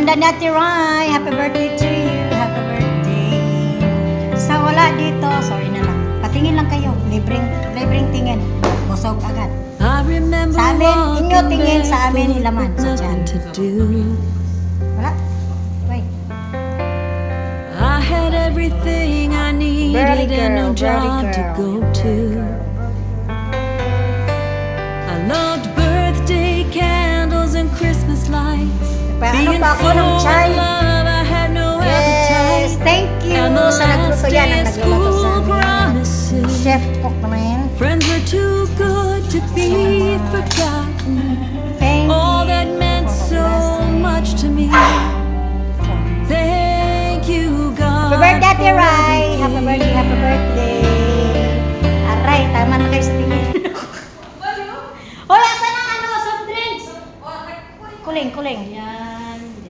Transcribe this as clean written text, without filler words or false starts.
ganda ni Ate Rai. Happy birthday to you. Happy birthday. Sa wala dito, sorry na lang. Patingin lang kayo. Libreng tingin. Busog agad. Sa amin, inyo tingin, sa amin laman. Sa dyan. Wala. Wait. I had everything I needed and no job to go to. I loved birthday candles and Christmas lights. Paano pa ako ng chai? love, I had no Yes, appetite. thank you. And the Sa nagluto last yan, day ang of nagluluto school sa amin. promises. Chef cook naman. Friends were too good to be forgotten. Thank All you. that meant so much to me. Thank you, God. Happy birthday, Ate for Rai. everything. Happy birthday, happy birthday. Aray, tama na kayo sa tingin. Hoy, asan ang ano, soft drinks? Kuling. Yan.